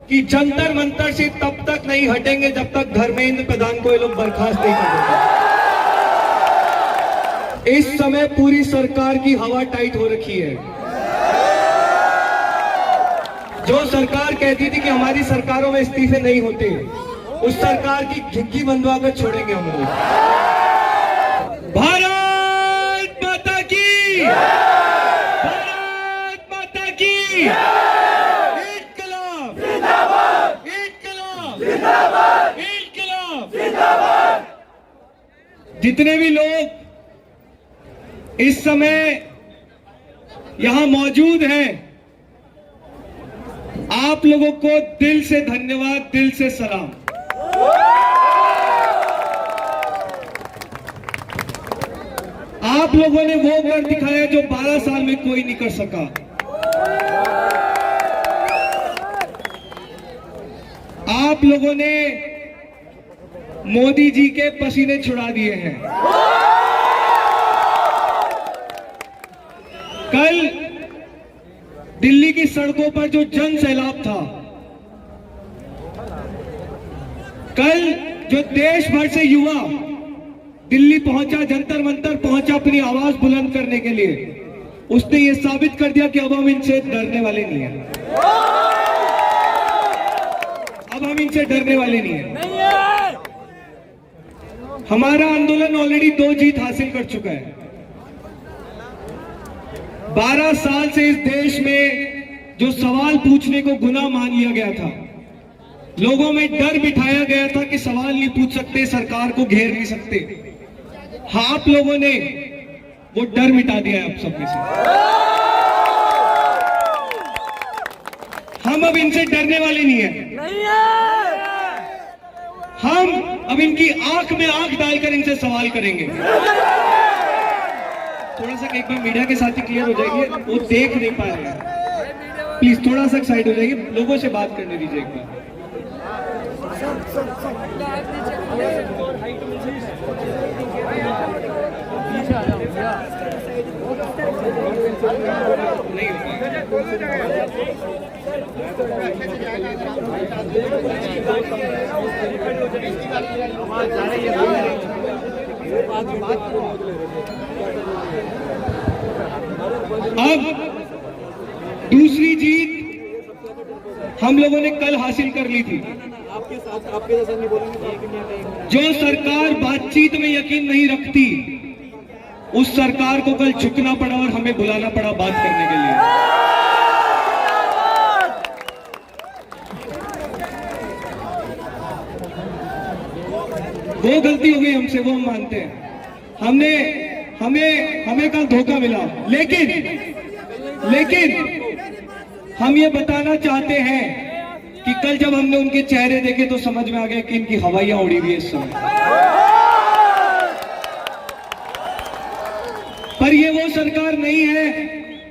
कि जंतर मंतर से तब तक नहीं हटेंगे जब तक धर्मेंद्र प्रधान को ये लोग बर्खास्त नहीं कर देते। इस समय पूरी सरकार की हवा टाइट हो रखी है। जो सरकार कहती थी कि हमारी सरकारों में इस्तीफे नहीं होते, उस सरकार की झिग्गी बंधवा कर छोड़ेंगे हम लोग। भारत माता की, भारत माता की, इनकलाब जिंदाबाद, इनकलाब जिंदाबाद, इनकलाब जिंदाबाद। जितने भी लोग इस समय यहां मौजूद हैं, आप लोगों को दिल से धन्यवाद, दिल से सलाम। आप लोगों ने वो कर दिखाया जो 12 साल में कोई नहीं कर सका। आप लोगों ने मोदी जी के पसीने छुड़ा दिए हैं। कल दिल्ली की सड़कों पर जो जन सैलाब था, कल जो देश भर से युवा दिल्ली पहुंचा, जंतर मंतर पहुंचा अपनी आवाज बुलंद करने के लिए, उसने ये साबित कर दिया कि अब हम इनसे डरने वाले नहीं हैं। अब हम इनसे डरने वाले नहीं हैं। हमारा आंदोलन ऑलरेडी 2 जीत हासिल कर चुका है। 12 साल से इस देश में जो सवाल पूछने को गुनाह मान लिया गया था, लोगों में डर बिठाया गया था कि सवाल नहीं पूछ सकते, सरकार को घेर नहीं सकते, हाँ आप लोगों ने वो डर मिटा दिया है आप सब में से। हम अब इनसे डरने वाले नहीं हैं। हम अब इनकी आंख में आंख डालकर इनसे सवाल करेंगे। थोड़ा सा एक बार मीडिया के साथ ही क्लियर हो जाएगी, वो देख नहीं पा रहे हैं। प्लीज थोड़ा सा साइड हो जाइए, लोगों से बात करने दीजिए एक बार। नहीं अब दूसरी जीत हम लोगों ने कल हासिल कर ली थी। जो सरकार बातचीत में यकीन नहीं रखती, उस सरकार को कल झुकना पड़ा और हमें बुलाना पड़ा बात करने के लिए। वो गलती हो गई हमसे, वो हम मानते हैं। हमें कल धोखा मिला, लेकिन हम ये बताना चाहते हैं कि कल जब हमने उनके चेहरे देखे तो समझ में आ गया कि इनकी हवाइयां उड़ी हुई है इस समय। पर ये वो सरकार नहीं है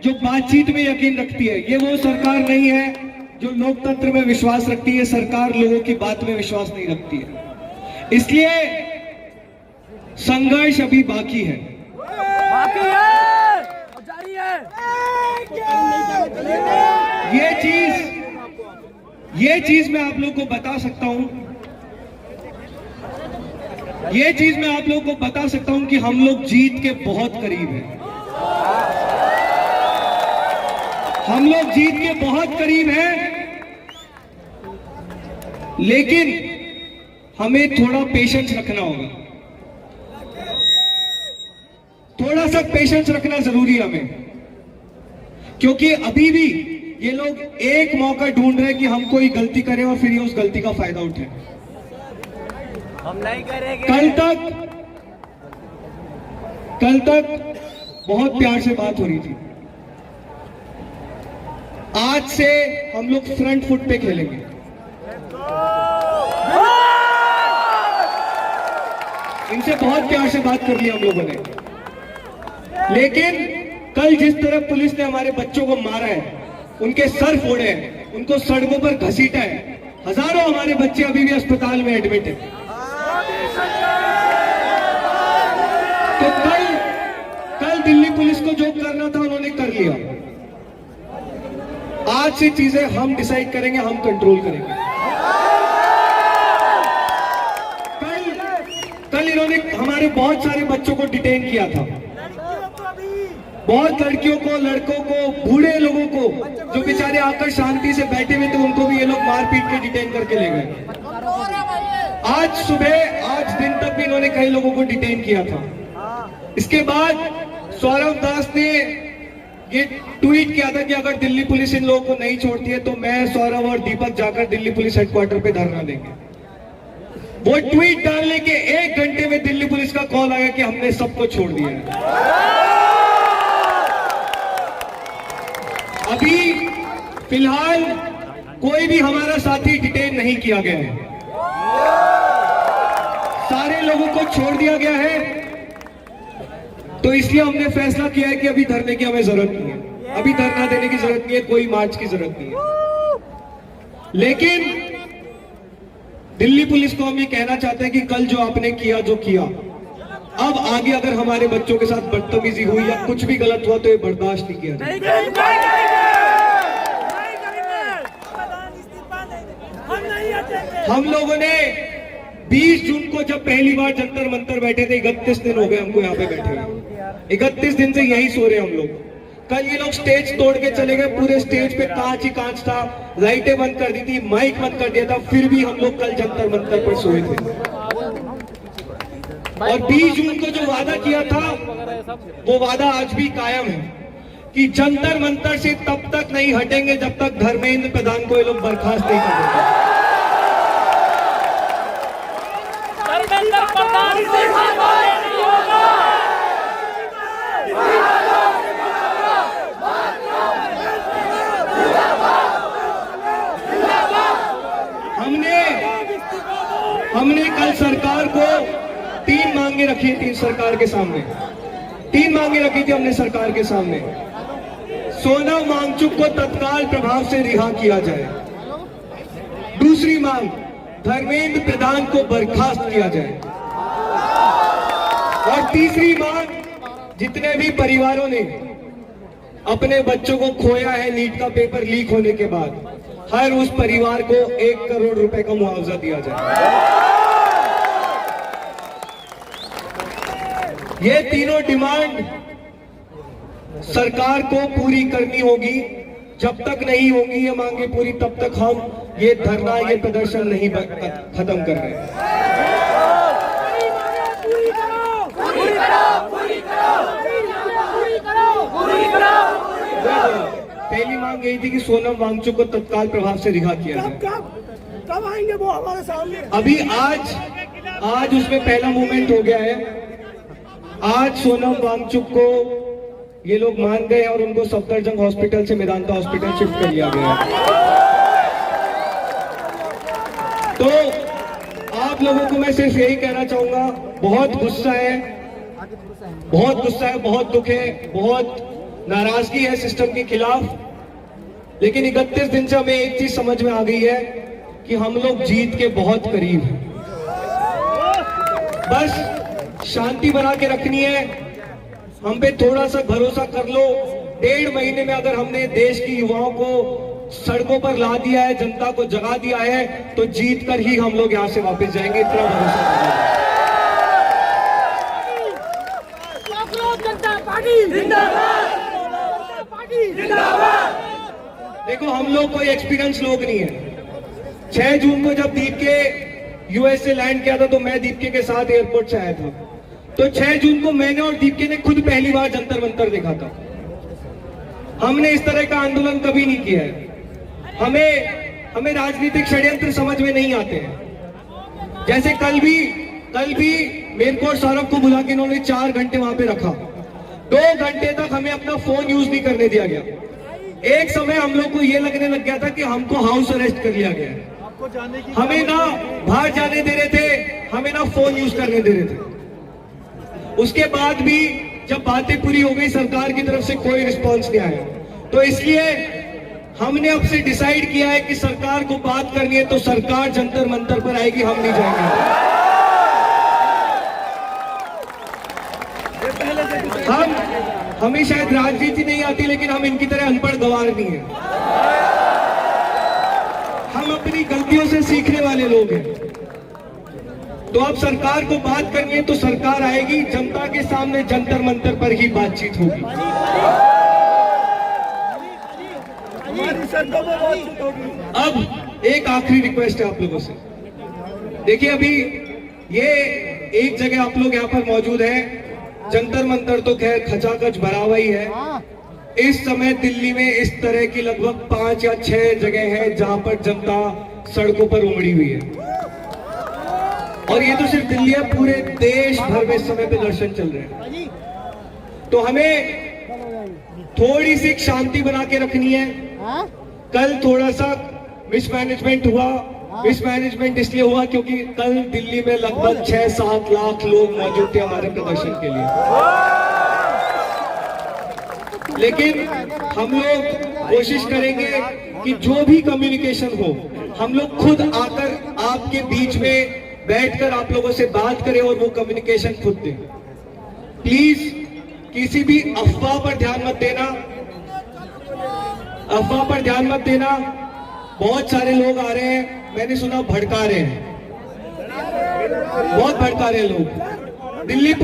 जो बातचीत में यकीन रखती है, ये वो सरकार नहीं है जो लोकतंत्र में विश्वास रखती है। सरकार लोगों की बात में विश्वास नहीं रखती है, इसलिए संघर्ष अभी बाकी है। जारी है। ये चीज मैं आप लोगों को बता सकता हूं, कि हम लोग जीत के बहुत करीब हैं। हम लोग जीत के बहुत करीब हैं, लेकिन हमें थोड़ा पेशेंस रखना होगा। थोड़ा सा पेशेंस रखना जरूरी है हमें, क्योंकि अभी भी ये लोग एक मौका ढूंढ रहे हैं कि हम कोई गलती करें और फिर ये उस गलती का फायदा उठाएं। हम नहीं करेंगे। कल तक बहुत प्यार से बात हो रही थी। आज से हम लोग फ्रंट फुट पे खेलेंगे। इनसे बहुत प्यार से बात कर ली हम लोगों ने, लेकिन कल जिस तरह पुलिस ने हमारे बच्चों को मारा है, उनके सर फोड़े हैं, उनको सड़कों पर घसीटा है, हजारों हमारे बच्चे अभी भी अस्पताल में एडमिट हैं। तो कल दिल्ली पुलिस को जो करना था उन्होंने कर लिया। आज से चीजें हम डिसाइड करेंगे, हम कंट्रोल करेंगे। कल इन्होंने हमारे बहुत सारे बच्चों को डिटेन किया था, बहुत लड़कियों को, लड़कों को, बूढ़े लोगों को जो बेचारे आकर शांति से बैठे हुए थे उनको भी ये लोग मार पीट के डिटेन करके ले गए। आज सुबह, आज दिन तक भी इन्होंने कई लोगों को डिटेन किया था। इसके बाद सौरव दास ने ये ट्वीट किया था कि अगर दिल्ली पुलिस इन लोगों को नहीं छोड़ती है तो मैं, सौरव और दीपक जाकर दिल्ली पुलिस हेडक्वार्टर पे धरना देंगे। वो ट्वीट डालने के 1 घंटे में दिल्ली पुलिस का कॉल आया कि हमने सबको छोड़ दिया है। अभी फिलहाल कोई भी हमारा साथी डिटेन नहीं किया गया है, सारे लोगों को छोड़ दिया गया है। तो इसलिए हमने फैसला किया है कि अभी धरने की हमें जरूरत नहीं है, अभी धरना देने की जरूरत नहीं है, कोई मार्च की जरूरत नहीं है। लेकिन दिल्ली पुलिस को हम ये कहना चाहते हैं कि कल जो आपने किया, जो किया, अब आगे अगर हमारे बच्चों के साथ बदतमीजी हुई या कुछ भी गलत हुआ तो ये बर्दाश्त नहीं किया जाएगा। हम लोगों ने 20 जून को जब पहली बार जंतर मंतर बैठे थे, 31 दिन हो गए हमको यहाँ पे बैठे हुए, 31 दिन से यही सो रहे हम लोग। कल ये लोग स्टेज तोड़ के चले गए, पूरे स्टेज पे कांच ही कांच था, लाइटें बंद कर दी थी, माइक बंद कर दिया था, फिर भी हम लोग कल जंतर मंतर पर सोए थे। और 20 जून को जो वादा किया था वो वादा आज भी कायम है कि जंतर मंतर से तब तक नहीं हटेंगे जब तक धर्मेंद्र प्रधान को ये लोग बर्खास्त नहीं कर देते। हमने कल सरकार को 3 मांगे रखी थी, सरकार के सामने 3 मांगे रखी थी हमने सरकार के सामने। सोनम वांगचुक को तत्काल प्रभाव से रिहा किया जाए। दूसरी मांग, धर्मेंद्र प्रधान को बर्खास्त किया जाए। और तीसरी मांग, जितने भी परिवारों ने अपने बच्चों को खोया है नीट का पेपर लीक होने के बाद, हर उस परिवार को 1 करोड़ रुपए का मुआवजा दिया जाए। ये तीनों डिमांड सरकार को पूरी करनी होगी। जब तक नहीं होंगी ये मांगे पूरी, तब तक हम ये धरना, ये प्रदर्शन नहीं खत्म कर रहे। पहली मांग यही थी कि सोनम वांगचुक को तत्काल प्रभाव से रिहा किया जाए। कब आएंगे वो हमारे सामने? अभी आज उसमें पहला मूवमेंट हो गया है। आज सोनम वांगचुक को ये लोग मान गए और उनको सफदरजंग हॉस्पिटल से मेदांता हॉस्पिटल शिफ्ट कर लिया गया है। तो आप लोगों को मैं सिर्फ यही कहना चाहूंगा, बहुत गुस्सा है, बहुत गुस्सा है, बहुत दुख है, बहुत नाराजगी है सिस्टम के खिलाफ। लेकिन 31 दिन से हमें एक चीज समझ में आ गई है कि हम लोग जीत के बहुत करीब हैं। बस शांति बना के रखनी है, हम पे थोड़ा सा भरोसा कर लो। 1.5 महीने में अगर हमने देश की युवाओं को सड़कों पर ला दिया है, जनता को जगा दिया है, तो जीत कर ही हम लोग यहाँ से वापस जाएंगे, इतना भरोसा करिए। देखो, हम लोग कोई एक्सपीरियंस लोग नहीं है। 6 जून को जब दीपके यूएस से लैंड किया था तो मैं दीपके के साथ एयरपोर्ट से आया था। तो 6 जून को मैंने और दीपके ने खुद पहली बार जंतर मंतर देखा था। हमने इस तरह का आंदोलन कभी नहीं किया है। हमें राजनीतिक षड्यंत्र समझ में नहीं आते हैं। जैसे कल भी मेरे को और सौरभ को बुला के इन्होंने 4 घंटे वहां पे रखा। 2 घंटे तक हमें अपना फोन यूज नहीं करने दिया गया। एक समय हम लोग को ये लगने लग गया था कि हमको हाउस अरेस्ट कर लिया गया है। हमें ना बाहर जाने दे रहे थे, हमें ना फोन यूज करने दे रहे थे। उसके बाद भी जब बातें पूरी हो गई, सरकार की तरफ से कोई रिस्पॉन्स नहीं आया। तो इसलिए हमने अब से डिसाइड किया है कि सरकार को बात करनी है तो सरकार जंतर मंतर पर आएगी, हम नहीं जाएंगे। हमें शायद राजनीति नहीं आती, लेकिन हम इनकी तरह अनपढ़ गवार नहीं है। हम अपनी गलतियों से सीखने वाले लोग हैं। तो अब सरकार को बात करनी है तो सरकार आएगी, जनता के सामने जंतर मंतर पर ही बातचीत होगी। अब एक आखिरी रिक्वेस्ट है आप लोगों से। देखिए, अभी ये एक जगह आप लोग यहाँ पर मौजूद हैं, जंतर मंतर तो खैर खचाखच भरा हुआ ही है। इस समय दिल्ली में इस तरह की लगभग 5 या 6 जगह है जहां पर जनता सड़कों पर उमड़ी हुई है। और ये तो सिर्फ दिल्ली है, पूरे देश भर में इस समय पे दर्शन चल रहे हैं। तो हमें थोड़ी सी शांति बना के रखनी है। कल थोड़ा सा मिसमैनेजमेंट हुआ। मिसमैनेजमेंट इसलिए हुआ क्योंकि कल दिल्ली में लगभग 6-7 लाख लोग मौजूद थे हमारे प्रदर्शन के लिए। लेकिन हम लोग कोशिश करेंगे कि जो भी कम्युनिकेशन हो, हम लोग खुद आकर आपके बीच में बैठकर आप लोगों से बात करें और वो कम्युनिकेशन खुद दें। प्लीज किसी भी अफवाह पर ध्यान मत देना। अफवाह पर ध्यान मत देना। बहुत सारे लोग आ रहे हैं, मैंने सुना भड़का रहे हैं, बहुत भड़का रहे हैं लोग। दिल्ली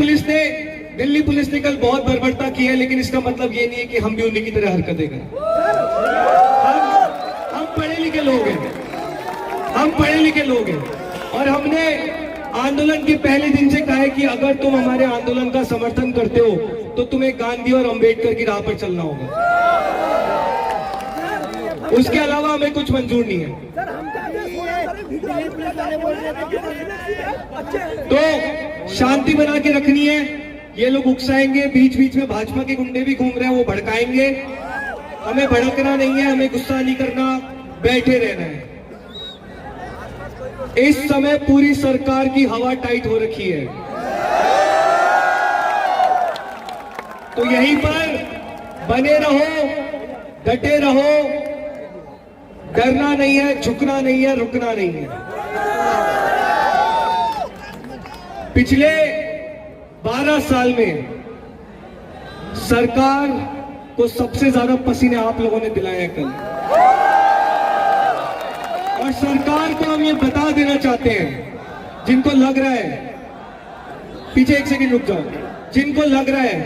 पुलिस ने कल बहुत बर्बरता की है, लेकिन इसका मतलब ये नहीं है कि हम भी उन्हीं की तरह हरकतें करें। हम पढ़े लिखे लोग हैं, हम पढ़े लिखे लोग हैं, और हमने आंदोलन के पहले दिन से कहा है कि अगर तुम हमारे आंदोलन का समर्थन करते हो तो तुम्हें गांधी और अंबेडकर की राह पर चलना होगा। उसके अलावा हमें कुछ मंजूर नहीं है। तो शांति बना के रखनी है। ये लोग उकसाएंगे, बीच बीच में भाजपा के गुंडे भी घूम रहे हैं, वो भड़काएंगे। हमें भड़कना नहीं है, हमें गुस्सा नहीं करना, बैठे रहना है। इस समय पूरी सरकार की हवा टाइट हो रखी है, तो यहीं पर बने रहो, डटे रहो। डरना नहीं है, झुकना नहीं है, रुकना नहीं है। पिछले 12 साल में सरकार को सबसे ज्यादा पसीने आप लोगों ने दिलाए कल, और सरकार को हम ये बता देना चाहते हैं, जिनको लग रहा है, पीछे एक सेकंड रुक जाओ, जिनको लग रहा है,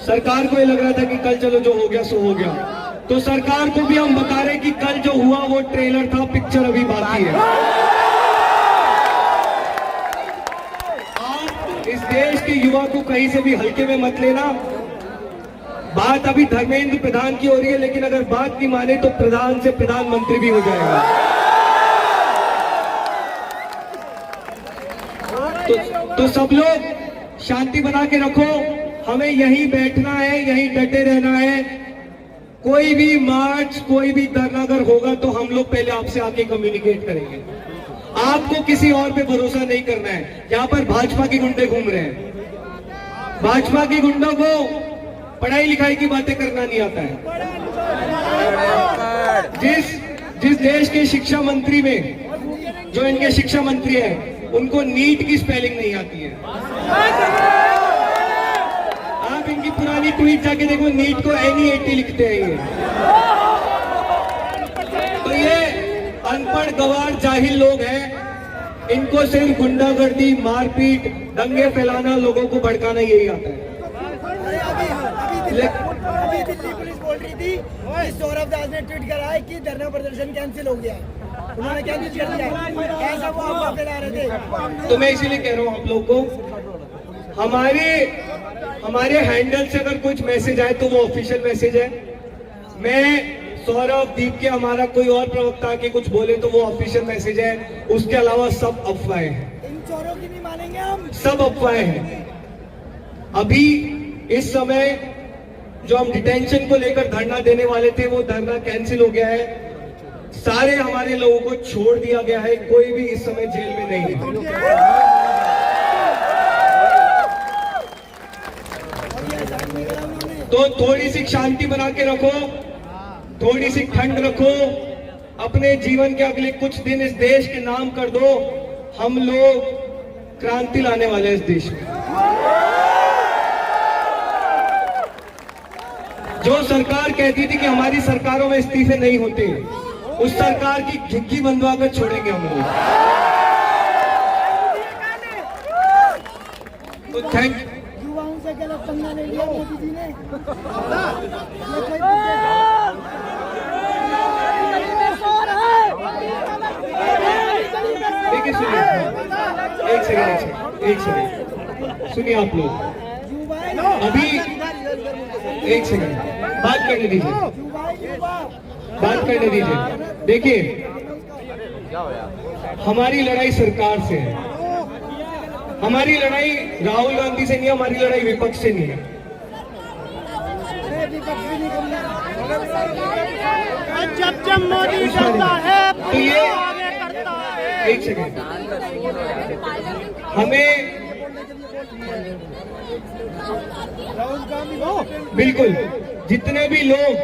सरकार को ये लग रहा था कि कल चलो जो हो गया सो हो गया, तो सरकार को भी हम बता रहे हैं कि कल जो हुआ वो ट्रेलर था, पिक्चर अभी बाकी है। आप इस देश के युवा को कहीं से भी हल्के में मत लेना। बात अभी धर्मेंद्र प्रधान की हो रही है, लेकिन अगर बात की माने तो प्रधान से प्रधानमंत्री भी हो जाएगा। तो सब लोग शांति बना के रखो। हमें यहीं बैठना है, यहीं डटे रहना है। कोई भी मार्च, कोई भी धरना अगर होगा तो हम लोग पहले आपसे आके कम्युनिकेट करेंगे। आपको किसी और पे भरोसा नहीं करना है। यहाँ पर भाजपा के गुंडे घूम रहे हैं, भाजपा के गुंडों को पढ़ाई लिखाई की बातें करना नहीं आता है। जिस देश के शिक्षा मंत्री में, जो इनके शिक्षा मंत्री हैं, उनको नीट की स्पेलिंग नहीं आती है। आप इनकी पुरानी ट्वीट जाके देखो, नीट को NEAT लिखते हैं ये। तो ये अनपढ़ गवार जाहिल लोग हैं। इनको सिर्फ गुंडागर्दी, मारपीट, दंगे फैलाना, लोगों को भड़काना यही आता है। अभी दिल्ली पुलिस बोल रही थी कि सौरभ दास ने ट्वीट करा है कि धरना प्रदर्शन कैंसिल हो गया है। उन्होंने क्या ट्वीट कर दिया है? ऐसा वो आप फैला रहे थे। तो मैं इसीलिए कह रहा हूँ आप लोग को, हमारे हैंडल से अगर कुछ मैसेज आए तो वो ऑफिशियल मैसेज है। मैं सौरभ, दीप के, हमारा कोई और प्रवक्ता के कुछ बोले तो वो ऑफिशियल मैसेज है। उसके अलावा सब अफवाहें हैं। इन चोरों की नहीं मानेंगे हम, सब अफवाहें हैं। अभी इस समय जो हम डिटेंशन को लेकर धरना देने वाले थे, वो धरना कैंसिल हो गया है। सारे हमारे लोगों को छोड़ दिया गया है, कोई भी इस समय जेल में नहीं है। तो थोड़ी सी शांति बना के रखो, थोड़ी सी ठंड रखो। अपने जीवन के अगले कुछ दिन इस देश के नाम कर दो। हम लोग क्रांति लाने वाले हैं इस देश में। जो सरकार कहती थी कि हमारी सरकारों में इस्तीफे नहीं होते, उस सरकार की झिग्गी बंधवा कर छोड़ेंगे हम लोग। तो थैंक युवाओं से गलत पंगा ले लिया मोदी जी ने। देखिए सुनिए, एक सेकंड सुनिए आप लोग, अभी एक सेकंड बात करने दीजिए, बात करने दीजिए। देखिए, हमारी लड़ाई सरकार से है, हमारी लड़ाई राहुल गांधी से नहीं है, हमारी लड़ाई विपक्ष से नहीं है। जब मोदी करता है तो ये आगे करता है। एक सेकंड, हमें बिल्कुल जितने भी लोग,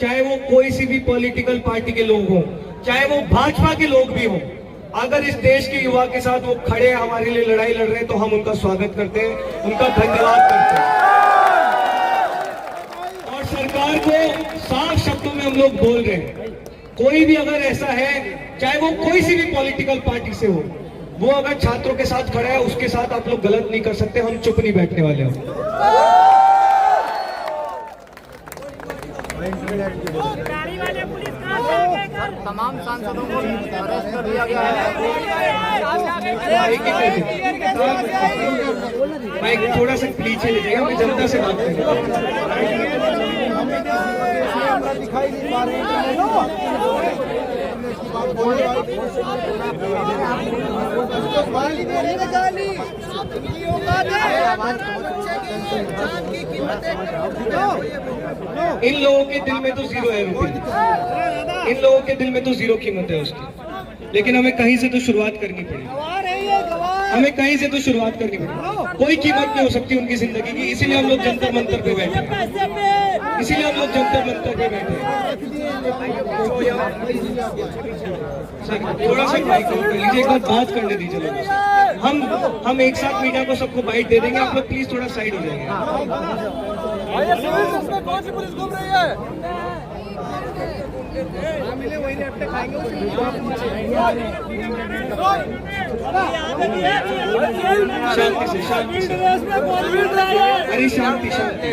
चाहे वो कोई सी भी पॉलिटिकल पार्टी के लोग हों, चाहे वो भाजपा के लोग भी हों, अगर इस देश के युवा के साथ वो खड़े हैं, हमारे लिए लड़ाई लड़ रहे हैं, तो हम उनका स्वागत करते हैं, उनका धन्यवाद करते हैं। और सरकार को साफ शब्दों में हम लोग बोल रहे हैं, कोई भी अगर ऐसा है, चाहे वो कोई सी भी पॉलिटिकल पार्टी से हो, वो अगर छात्रों के साथ खड़ा है, उसके साथ आप लोग गलत नहीं कर सकते, हम चुप नहीं बैठने वाले हम। तमाम सांसदों को अरेस्ट कर दिया गया है। माइक थोड़ा सा पीछे ले जाएगा, मैं जनता से बात करूंगा। दिखाई नहीं पा रहे इन लोगों के दिल में तो जीरो है रुपये, इन लोगों के दिल में तो जीरो कीमत है उसकी, लेकिन हमें कहीं से तो शुरुआत करनी पड़ेगी, हमें कहीं से तो शुरुआत करनी पड़ेगी। कोई कीमत नहीं हो सकती उनकी जिंदगी की, इसीलिए हम लोग जंतर मंतर पे बैठे हैं, इसीलिए हम लोग जंतर मंतर पे बैठे हैं। सर थोड़ा सा माइक ऑफ कर लीजिए, एक बार बात करने दीजिए लोगों से। हम एक साथ मीडिया को सबको बाइट दे देंगे, आप लोग प्लीज थोड़ा साइड हो जाएंगे। कौन सी पुलिस घूम रही है? शांति से, शांति से, अरे शांति शांति।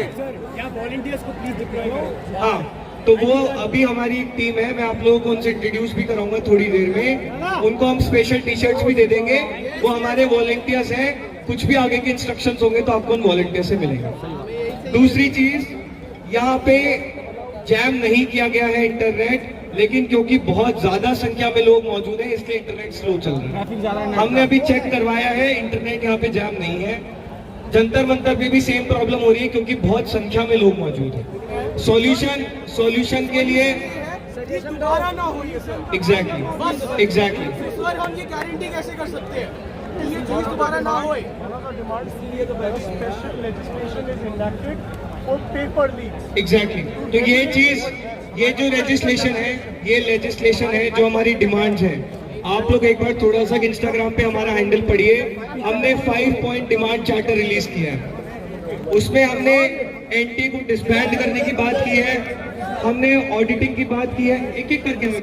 हाँ, तो वो अभी हमारी एक टीम है, मैं आप लोगों को उनसे इंट्रोड्यूस भी कराऊंगा थोड़ी देर में। उनको हम स्पेशल टी शर्ट्स भी दे देंगे, वो हमारे वॉलंटियर्स हैं, कुछ भी आगे के इंस्ट्रक्शंस होंगे तो आपको उन वॉलंटियर से मिलेगा। दूसरी चीज, यहाँ पे जैम नहीं किया गया है इंटरनेट, लेकिन क्योंकि बहुत ज्यादा संख्या में लोग मौजूद हैं, इसलिए इंटरनेट स्लो चल रहा है। हमने अभी चेक करवाया है, इंटरनेट यहाँ पे जैम नहीं है। जंतर मंतर पे भी सेम प्रॉब्लम हो रही है, क्योंकि बहुत संख्या में लोग मौजूद हैं। सॉल्यूशन के लिए दोबारा ना हो ये सर। एग्जैक्टली सर हम ये गारंटी कैसे कर सकते हैं कि ये चीज दोबारा ना होए? एग्जैक्टली तो ये चीज, ये जो लेजिस्लेशन है, ये लेजिस्लेशन है जो हमारी डिमांड्स है। आप लोग एक बार थोड़ा सा इंस्टाग्राम पे हमारा हैंडल पढ़िए, हमने 5 पॉइंट डिमांड चार्टर रिलीज किया है। उसमें हमने एनटी को डिसबैंड करने की बात की है, हमने ऑडिटिंग की बात की है, एक एक करके हमें